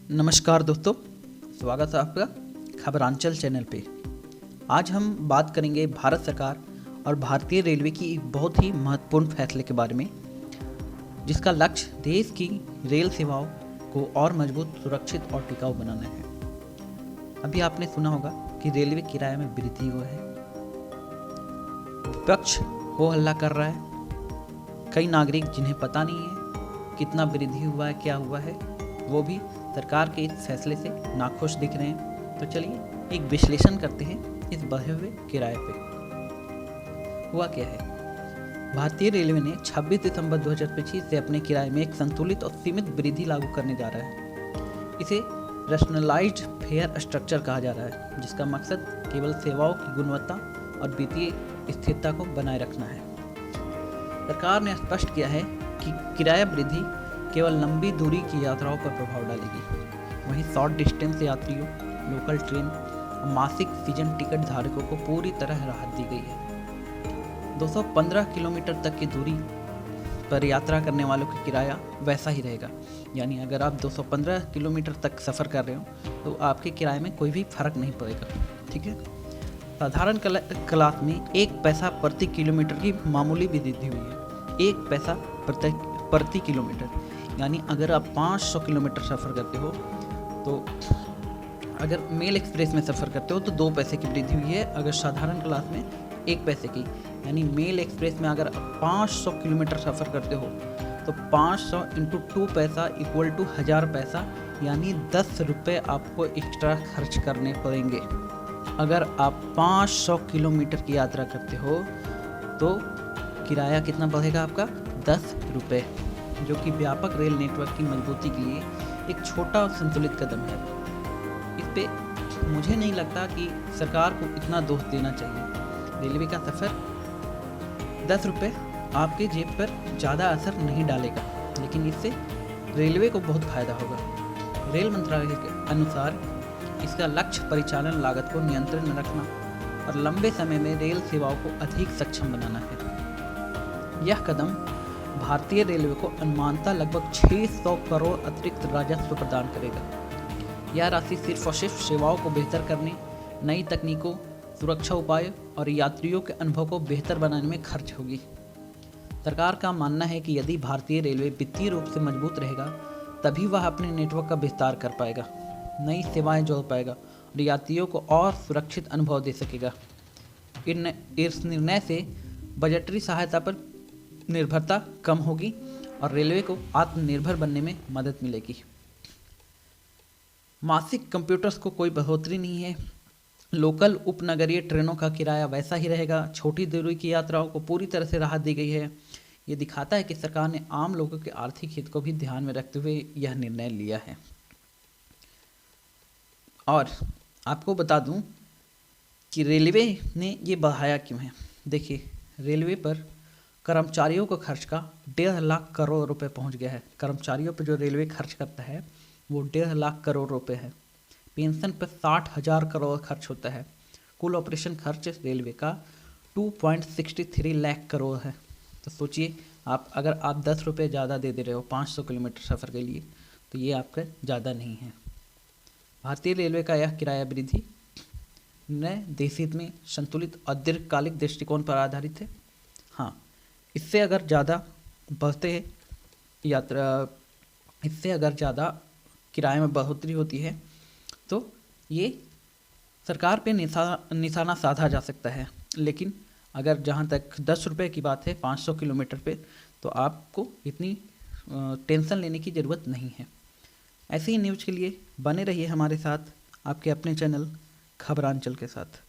नमस्कार दोस्तों, स्वागत है आपका खबरांचल चैनल पे। आज हम बात करेंगे भारत सरकार और भारतीय रेलवे की एक बहुत ही महत्वपूर्ण फैसले के बारे में, जिसका लक्ष्य देश की रेल सेवाओं को और मजबूत, सुरक्षित और टिकाऊ बनाना है। अभी आपने सुना होगा कि रेलवे किराए में वृद्धि हुआ है। विपक्ष हो हल्ला कर रहा है। कई नागरिक जिन्हें पता नहीं है कितना वृद्धि हुआ है, क्या हुआ है, वो भी सरकार के इस फैसले से नाखुश दिख रहे हैं। तो चलिए एक विश्लेषण करते हैं इस बढ़े हुए किराए पे। हुआ क्या है? भारतीय रेलवे ने 26 दिसंबर 2025 से अपने किराए में एक संतुलित और सीमित वृद्धि लागू करने जा रहा है। इसे रैशनलाइज्ड फेयर स्ट्रक्चर कहा जा रहा है, जिसका मकसद केवल सेवाओं की गुणवत्ता और वित्तीय स्थिरता को बनाए रखना है। सरकार ने स्पष्ट किया है कि किराया वृद्धि केवल लंबी दूरी की यात्राओं पर प्रभाव डालेगी। वहीं शॉर्ट डिस्टेंस यात्रियों, लोकल ट्रेन और मासिक सीजन टिकट धारकों को पूरी तरह राहत दी गई है। 215 किलोमीटर तक की दूरी पर यात्रा करने वालों का किराया वैसा ही रहेगा। यानी अगर आप 215 किलोमीटर तक सफ़र कर रहे हो तो आपके किराए में कोई भी फर्क नहीं पड़ेगा। ठीक है। साधारण क्लास में 1 पैसा प्रति किलोमीटर की मामूली वृद्धि हुई है। 1 पैसा प्रति किलोमीटर, यानी अगर आप 500 किलोमीटर सफ़र करते हो तो अगर मेल एक्सप्रेस में सफ़र करते हो तो 2 पैसे की वृद्धि हुई है। अगर साधारण क्लास में 1 पैसे की, यानी मेल एक्सप्रेस में अगर 500 किलोमीटर सफ़र करते हो तो 500 इंटू 2 पैसा इक्वल टू 1000 पैसा, यानी 10 रुपये आपको एक्स्ट्रा खर्च करने पड़ेंगे। अगर आप 500 किलोमीटर की यात्रा करते हो तो किराया कितना बढ़ेगा आपका? 10 रुपये, जो कि व्यापक रेल नेटवर्क की मजबूती के लिए एक छोटा और संतुलित कदम है। इस पे मुझे नहीं लगता कि सरकार को इतना दोष देना चाहिए। रेलवे का सफ़र 10 रुपये आपके जेब पर ज़्यादा असर नहीं डालेगा, लेकिन इससे रेलवे को बहुत फ़ायदा होगा। रेल मंत्रालय के अनुसार इसका लक्ष्य परिचालन लागत को नियंत्रण में रखना और लंबे समय में रेल सेवाओं को अधिक सक्षम बनाना है। यह कदम भारतीय रेलवे को अनुमानतः लगभग 600 करोड़ अतिरिक्त राजस्व प्रदान करेगा। यह राशि सिर्फ और सिर्फ सेवाओं को बेहतर करने, नई तकनीकों, सुरक्षा उपाय और यात्रियों के अनुभव को बेहतर बनाने में खर्च होगी। सरकार का मानना है कि यदि भारतीय रेलवे वित्तीय रूप से मजबूत रहेगा, तभी वह अपने नेटवर्क का विस्तार कर पाएगा, नई सेवाएं जोड़ पाएगा और यात्रियों को और सुरक्षित अनुभव दे सकेगा। इस निर्णय से बजटरी सहायता पर निर्भरता कम होगी और रेलवे को आत्मनिर्भर बनने में मदद मिलेगी। मासिक कंप्यूटर्स को कोई बढ़ोतरी नहीं है। लोकल उपनगरीय ट्रेनों का किराया वैसा ही रहेगा। छोटी दूरी की यात्राओं को पूरी तरह से राहत दी गई है। ये दिखाता है कि सरकार ने आम लोगों के आर्थिक हित को भी ध्यान में रखते हुए यह निर्णय लिया है। और आपको बता दूं कि रेलवे ने ये बढ़ाया क्यों है। देखिए, रेलवे पर कर्मचारियों को खर्च का 1.5 लाख करोड़ रुपए पहुंच गया है। कर्मचारियों पर जो रेलवे खर्च करता है वो 1.5 लाख करोड़ रुपए है। पेंशन पर 60,000 करोड़ खर्च होता है। कुल ऑपरेशन खर्च रेलवे का 2.63 लाख करोड़ है। तो सोचिए, अगर आप 10 रुपये ज़्यादा दे रहे हो 500 किलोमीटर सफ़र के लिए, तो ये आपका ज़्यादा नहीं है। भारतीय रेलवे का यह किराया वृद्धि नए देश हित में संतुलित और दीर्घकालिक दृष्टिकोण पर आधारित है। हाँ, इससे अगर ज़्यादा किराए में बढ़ोतरी होती है तो ये सरकार पे निशाना साधा जा सकता है। लेकिन अगर जहाँ तक 10 रुपये की बात है 500 किलोमीटर पे, तो आपको इतनी टेंशन लेने की ज़रूरत नहीं है। ऐसे ही न्यूज़ के लिए बने रहिए हमारे साथ, आपके अपने चैनल खबरांचल के साथ।